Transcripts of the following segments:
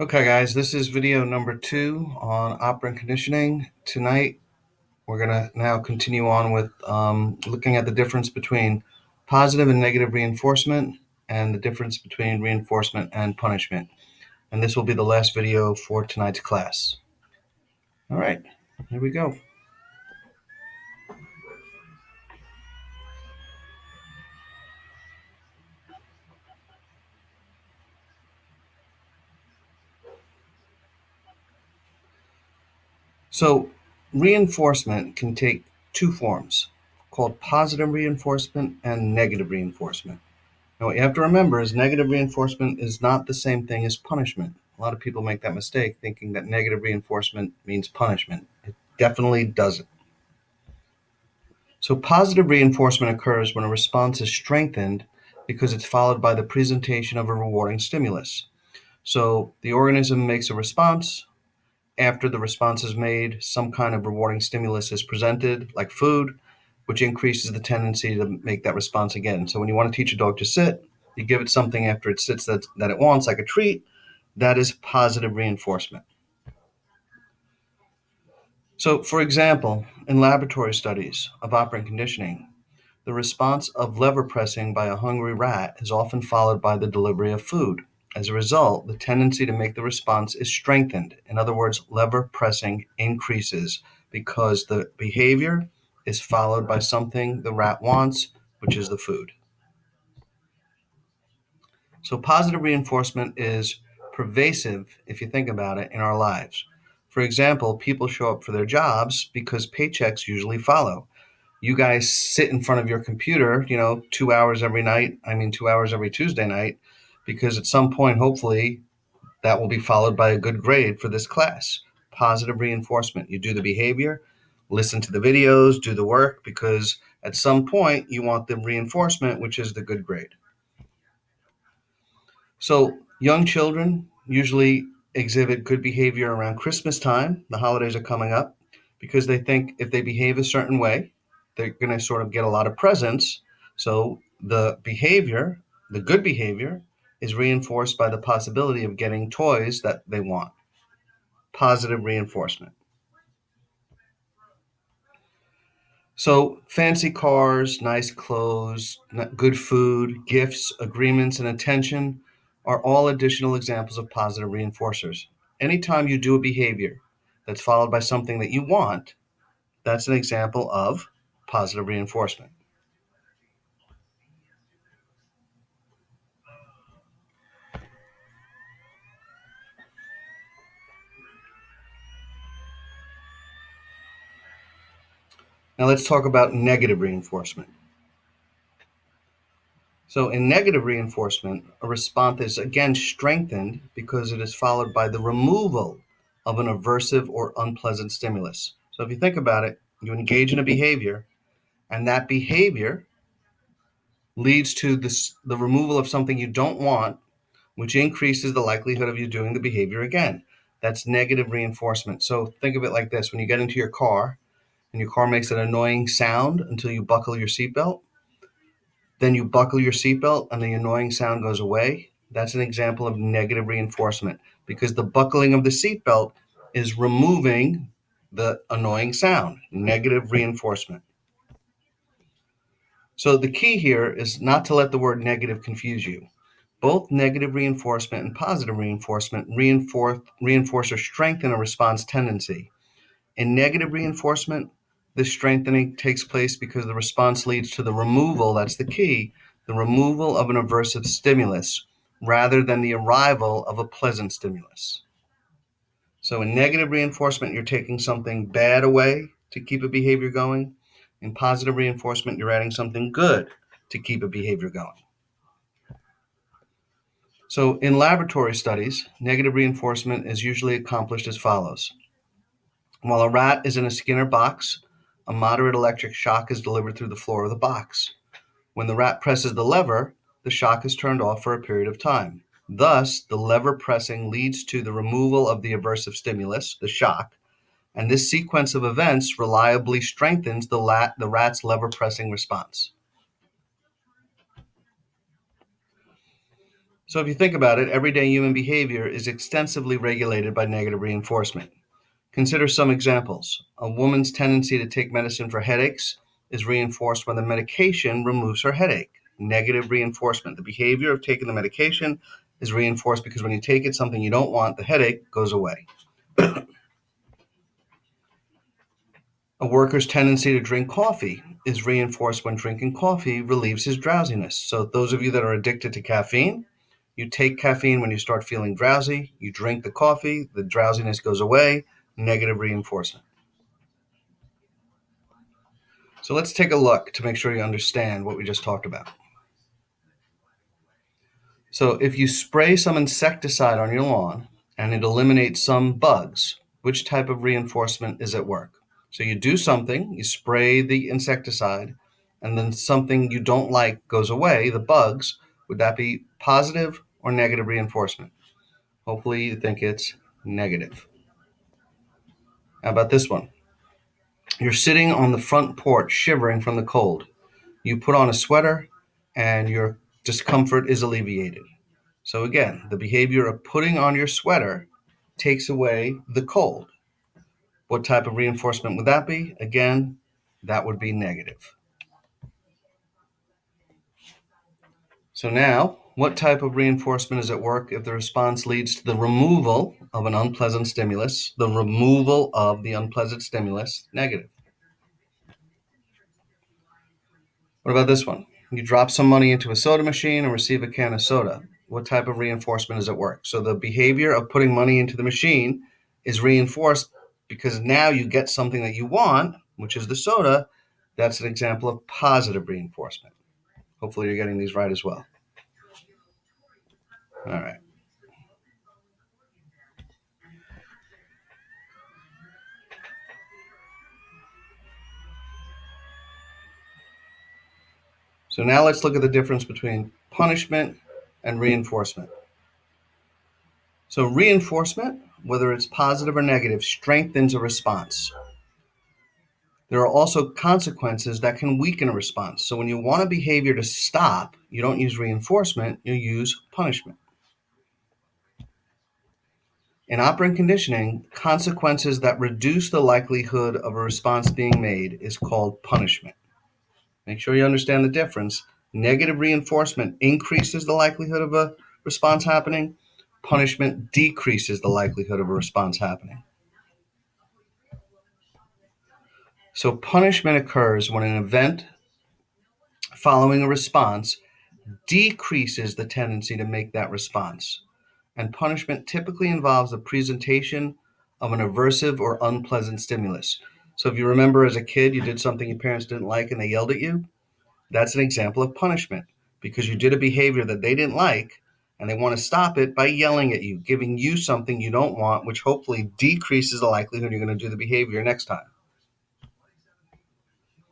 Okay, guys, this is video number 2 on operant conditioning. Tonight, we're going to now continue on with looking at the difference between positive and negative reinforcement and the difference between reinforcement and punishment. And this will be the last video for tonight's class. All right, here we go. So, reinforcement can take two forms, called positive reinforcement and negative reinforcement. Now, what you have to remember is negative reinforcement is not the same thing as punishment. A lot of people make that mistake thinking that negative reinforcement means punishment. It definitely doesn't. So, positive reinforcement occurs when a response is strengthened because it's followed by the presentation of a rewarding stimulus. So, the organism makes a response. After the response is made, some kind of rewarding stimulus is presented, like food, which increases the tendency to make that response again. So when you want to teach a dog to sit, you give it something after it sits that it wants, like a treat. That is positive reinforcement. So, for example, in laboratory studies of operant conditioning, the response of lever pressing by a hungry rat is often followed by the delivery of food. As a result, the tendency to make the response is strengthened. In other words, lever pressing increases because the behavior is followed by something the rat wants, which is the food. So, positive reinforcement is pervasive, if you think about it, in our lives. For example, people show up for their jobs because paychecks usually follow. You guys sit in front of your computer, 2 hours every night, 2 hours every Tuesday night, because at some point, hopefully, that will be followed by a good grade for this class. Positive reinforcement. You do the behavior, listen to the videos, do the work, because at some point, you want the reinforcement, which is the good grade. So, young children usually exhibit good behavior around Christmas time. The holidays are coming up because they think if they behave a certain way, they're going to sort of get a lot of presents. So, the good behavior, is reinforced by the possibility of getting toys that they want. Positive reinforcement. So, fancy cars, nice clothes, good food, gifts, agreements, and attention are all additional examples of positive reinforcers. Anytime you do a behavior that's followed by something that you want, that's an example of positive reinforcement. Now, let's talk about negative reinforcement. So, in negative reinforcement, a response is again strengthened because it is followed by the removal of an aversive or unpleasant stimulus. So, if you think about it, you engage in a behavior, and that behavior leads to the removal of something you don't want, which increases the likelihood of you doing the behavior again. That's negative reinforcement. So, think of it like this: when you get into your car and your car makes an annoying sound until you buckle your seatbelt, then you buckle your seatbelt and the annoying sound goes away. That's an example of negative reinforcement because the buckling of the seatbelt is removing the annoying sound. Negative reinforcement. So the key here is not to let the word negative confuse you. Both negative reinforcement and positive reinforcement reinforce or strengthen a response tendency. In negative reinforcement, this strengthening takes place because the response leads to the removal, that's the key, the removal of an aversive stimulus rather than the arrival of a pleasant stimulus. So in negative reinforcement, you're taking something bad away to keep a behavior going. In positive reinforcement, you're adding something good to keep a behavior going. So in laboratory studies, negative reinforcement is usually accomplished as follows. While a rat is in a Skinner box, a moderate electric shock is delivered through the floor of the box. When the rat presses the lever, the shock is turned off for a period of time. Thus, the lever pressing leads to the removal of the aversive stimulus, the shock, and this sequence of events reliably strengthens the rat's lever pressing response. So if you think about it, everyday human behavior is extensively regulated by negative reinforcement. Consider some examples. A woman's tendency to take medicine for headaches is reinforced when the medication removes her headache. Negative reinforcement. The behavior of taking the medication is reinforced because when you take it, something you don't want, the headache goes away. A worker's tendency to drink coffee is reinforced when drinking coffee relieves his drowsiness. So, those of you that are addicted to caffeine, you take caffeine when you start feeling drowsy, you drink the coffee, the drowsiness goes away, negative reinforcement. So, let's take a look to make sure you understand what we just talked about. So, if you spray some insecticide on your lawn and it eliminates some bugs, which type of reinforcement is at work? So, you do something, you spray the insecticide, and then something you don't like goes away, the bugs. Would that be positive or negative reinforcement? Hopefully, you think it's negative. How about this one? You're sitting on the front porch shivering from the cold. You put on a sweater and your discomfort is alleviated. So again, the behavior of putting on your sweater takes away the cold. What type of reinforcement would that be? Again, that would be negative. So now, what type of reinforcement is at work if the response leads to the removal of an unpleasant stimulus? The removal of the unpleasant stimulus, negative. What about this one? You drop some money into a soda machine and receive a can of soda. What type of reinforcement is at work? So the behavior of putting money into the machine is reinforced because now you get something that you want, which is the soda. That's an example of positive reinforcement. Hopefully you're getting these right as well. All right. So now let's look at the difference between punishment and reinforcement. So reinforcement, whether it's positive or negative, strengthens a response. There are also consequences that can weaken a response. So when you want a behavior to stop, you don't use reinforcement, you use punishment. In operant conditioning, consequences that reduce the likelihood of a response being made is called punishment. Make sure you understand the difference. Negative reinforcement increases the likelihood of a response happening. Punishment decreases the likelihood of a response happening. So punishment occurs when an event following a response decreases the tendency to make that response. And punishment typically involves the presentation of an aversive or unpleasant stimulus. So if you remember as a kid, you did something your parents didn't like and they yelled at you, that's an example of punishment because you did a behavior that they didn't like and they want to stop it by yelling at you, giving you something you don't want, which hopefully decreases the likelihood you're going to do the behavior next time.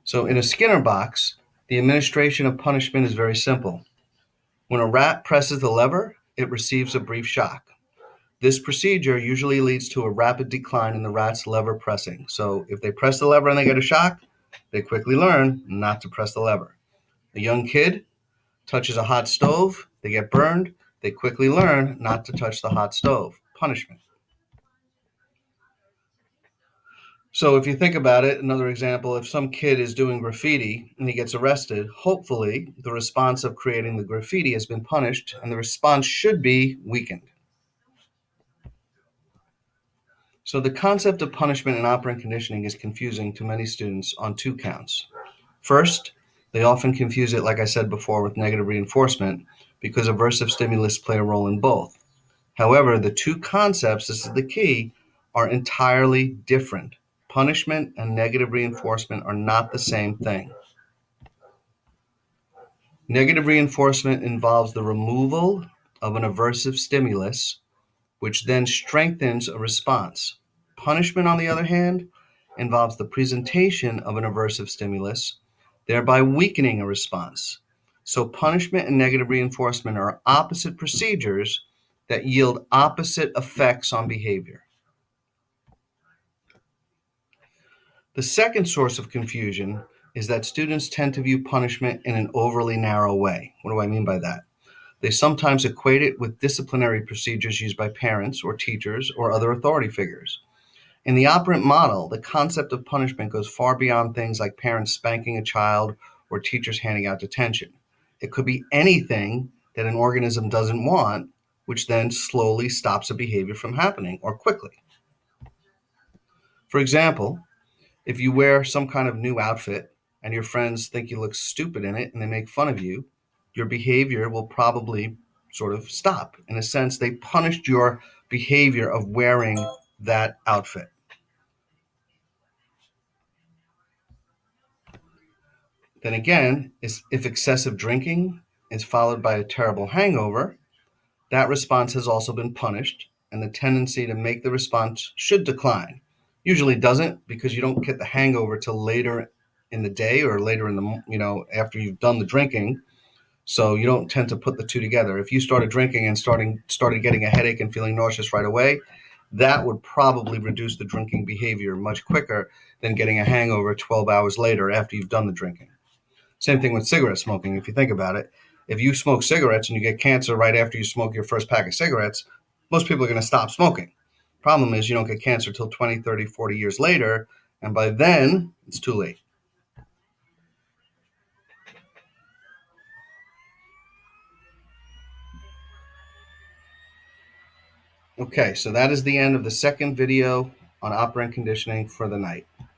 So in a Skinner box, the administration of punishment is very simple. When a rat presses the lever, it receives a brief shock. This procedure usually leads to a rapid decline in the rat's lever pressing. So if they press the lever and they get a shock, they quickly learn not to press the lever. A young kid touches a hot stove, they get burned, they quickly learn not to touch the hot stove. Punishment. So if you think about it, another example, if some kid is doing graffiti and he gets arrested, hopefully the response of creating the graffiti has been punished and the response should be weakened. So the concept of punishment in operant conditioning is confusing to many students on two counts. First, they often confuse it, like I said before, with negative reinforcement because aversive stimulus play a role in both. However, the two concepts, this is the key, are entirely different. Punishment and negative reinforcement are not the same thing. Negative reinforcement involves the removal of an aversive stimulus, which then strengthens a response. Punishment, on the other hand, involves the presentation of an aversive stimulus, thereby weakening a response. So, punishment and negative reinforcement are opposite procedures that yield opposite effects on behavior. The second source of confusion is that students tend to view punishment in an overly narrow way. What do I mean by that? They sometimes equate it with disciplinary procedures used by parents or teachers or other authority figures. In the operant model, the concept of punishment goes far beyond things like parents spanking a child or teachers handing out detention. It could be anything that an organism doesn't want, which then slowly stops a behavior from happening or quickly. For example, if you wear some kind of new outfit and your friends think you look stupid in it and they make fun of you, your behavior will probably sort of stop. In a sense, they punished your behavior of wearing that outfit. Then again, if excessive drinking is followed by a terrible hangover, that response has also been punished, and the tendency to make the response should decline. Usually doesn't, because you don't get the hangover till later in the day or later in the after you've done the drinking. So you don't tend to put the two together. If you started drinking and started getting a headache and feeling nauseous right away, that would probably reduce the drinking behavior much quicker than getting a hangover 12 hours later after you've done the drinking. Same thing with cigarette smoking. If you think about it, if you smoke cigarettes and you get cancer right after you smoke your first pack of cigarettes, most people are going to stop smoking. Problem is, you don't get cancer till 20, 30, 40 years later, and by then, it's too late. Okay, so that is the end of the second video on operant conditioning for the night.